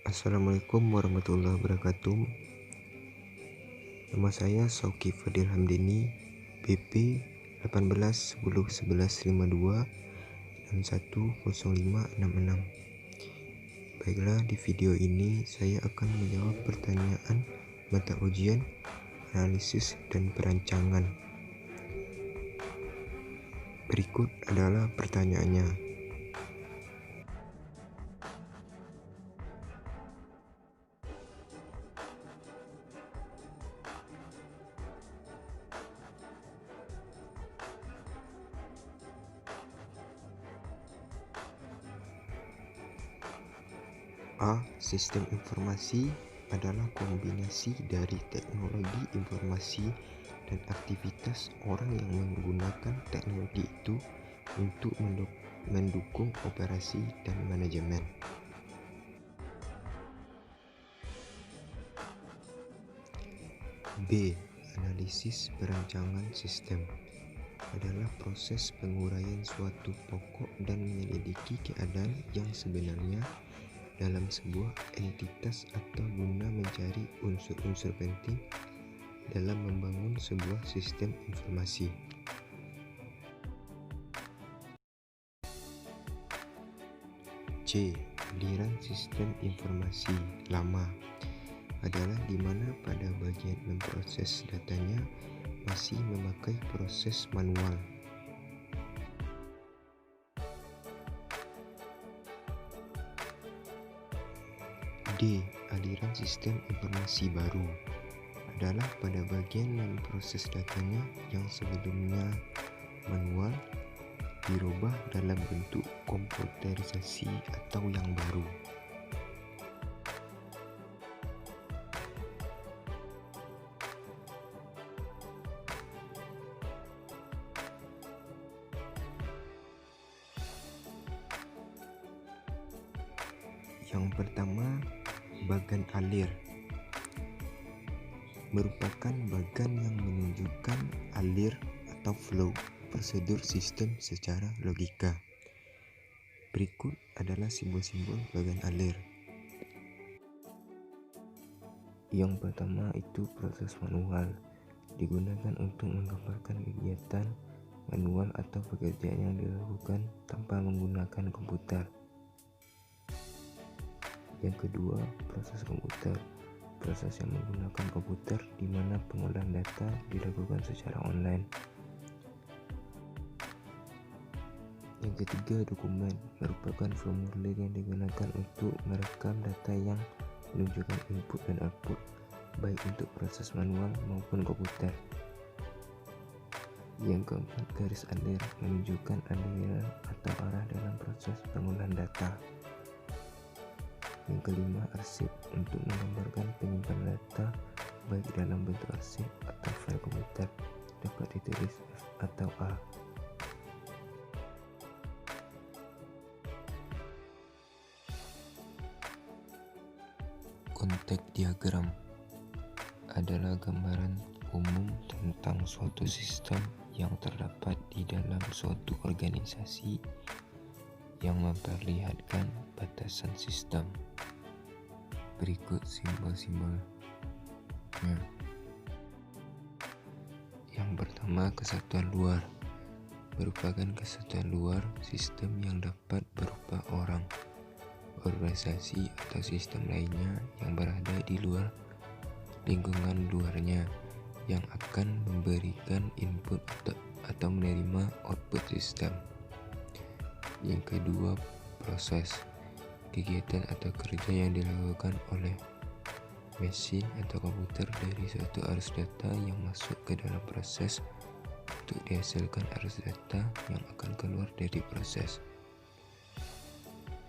Assalamualaikum warahmatullahi wabarakatuh. Nama saya Sauki Fadil Hamdini, BP 18 10 11 52 61 0566. Baiklah, di video ini saya akan menjawab pertanyaan mata ujian analisis dan perancangan. Berikut adalah pertanyaannya. A. Sistem informasi adalah kombinasi dari teknologi informasi dan aktivitas orang yang menggunakan teknologi itu untuk mendukung operasi dan manajemen. B. Analisis perancangan sistem adalah proses penguraian suatu pokok dan menyelidiki keadaan yang sebenarnya dalam sebuah entitas atau guna mencari unsur-unsur penting dalam membangun sebuah sistem informasi. C. Aliran sistem informasi lama adalah di mana pada bagian memproses datanya masih memakai proses manual. D. Aliran sistem informasi baru adalah pada bagian memproses datanya yang sebelumnya manual dirubah dalam bentuk komputerisasi atau yang baru. Yang pertama, bagan alir merupakan bagan yang menunjukkan alir atau flow prosedur sistem secara logika. Berikut adalah simbol-simbol bagan alir. Yang pertama itu proses manual, digunakan untuk menggambarkan kegiatan manual atau pekerjaan yang dilakukan tanpa menggunakan komputer. Yang kedua, proses komputer, proses yang menggunakan komputer di mana pengolahan data dilakukan secara online. Yang ketiga, dokumen, merupakan formulir yang digunakan untuk merekam data yang menunjukkan input dan output, baik untuk proses manual maupun komputer. Yang keempat, garis alir, menunjukkan aliran atau arah dalam proses pengolahan data. Yang kelima, arsip, untuk menggambarkan penyimpanan data baik dalam bentuk arsip atau file komputer, dapat ditulis F atau A. Konteks diagram adalah gambaran umum tentang suatu sistem yang terdapat di dalam suatu organisasi yang memperlihatkan batasan sistem. Berikut simbol-simbolnya. Yang pertama, kesatuan luar merupakan kesatuan luar sistem yang dapat berupa orang, organisasi atau sistem lainnya yang berada di luar lingkungan luarnya yang akan memberikan input atau menerima output sistem. Yang kedua, proses, kegiatan atau kerja yang dilakukan oleh mesin atau komputer dari suatu arus data yang masuk ke dalam proses untuk dihasilkan arus data yang akan keluar dari proses.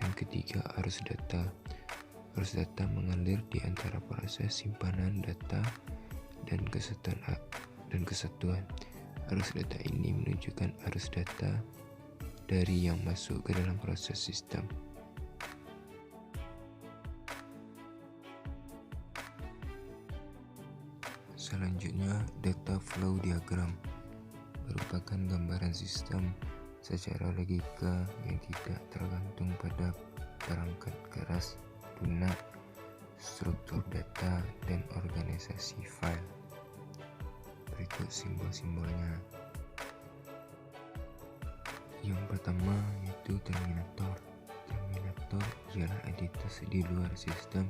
Yang ketiga, arus data. Arus data mengalir di antara proses simpanan data dan kesatuan. Arus data ini menunjukkan arus data dari yang masuk ke dalam proses sistem. Selanjutnya, data flow diagram merupakan gambaran sistem secara logika yang tidak tergantung pada perangkat keras, lunak, struktur data, dan organisasi file. Berikut simbol-simbolnya. Yang pertama yaitu terminator. Terminator ialah entitas di luar sistem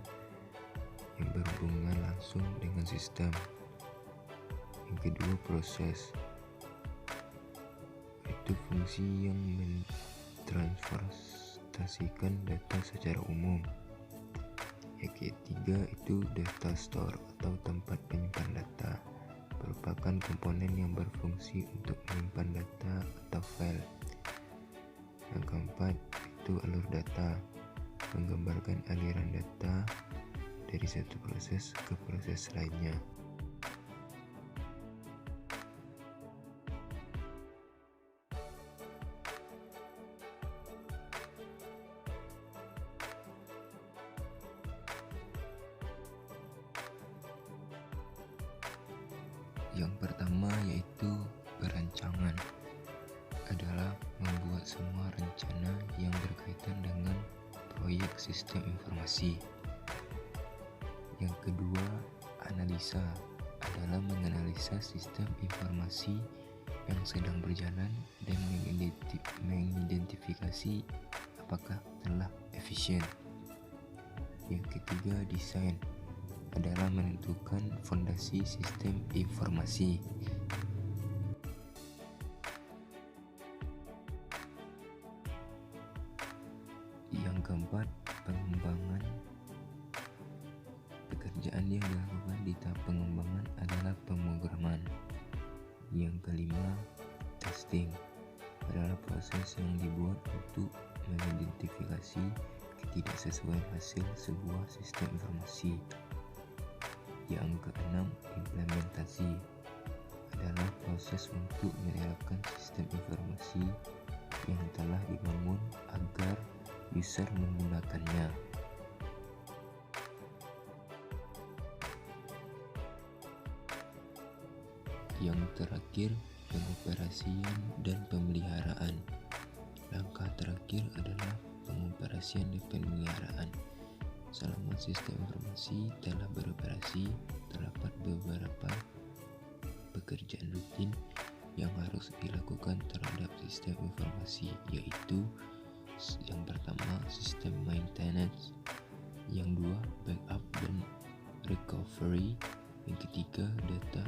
yang berhubungan langsung dengan sistem. Yang kedua, proses. Itu fungsi yang mentransfertasikan data secara umum. Yang ketiga itu data store atau tempat penyimpan data, merupakan komponen yang berfungsi untuk menyimpan data atau file. Yang keempat itu alur data, menggambarkan aliran data dari satu proses ke proses lainnya. Yang pertama yaitu perancangan, adalah membuat semua rencana yang berkaitan dengan proyek sistem informasi. Yang kedua, analisa, adalah menganalisa sistem informasi yang sedang berjalan dan mengidentifikasi apakah telah efisien. Yang ketiga, desain, adalah menentukan fondasi sistem informasi. Yang keempat, pengembangan. Pekerjaan yang dilakukan di tahap pengembangan adalah pemrograman. Yang kelima, testing, adalah proses yang dibuat untuk mengidentifikasi ketidaksesuaian hasil sebuah sistem informasi. Yang keenam, implementasi, adalah proses untuk menerapkan sistem informasi yang telah dibangun agar user menggunakannya. Yang terakhir, pengoperasian dan pemeliharaan. Langkah terakhir adalah pengoperasian dan pemeliharaan. Selama sistem informasi telah beroperasi, terdapat beberapa pekerjaan rutin yang harus dilakukan terhadap sistem informasi, yaitu yang pertama, sistem maintenance, yang dua, backup dan recovery, yang ketiga, data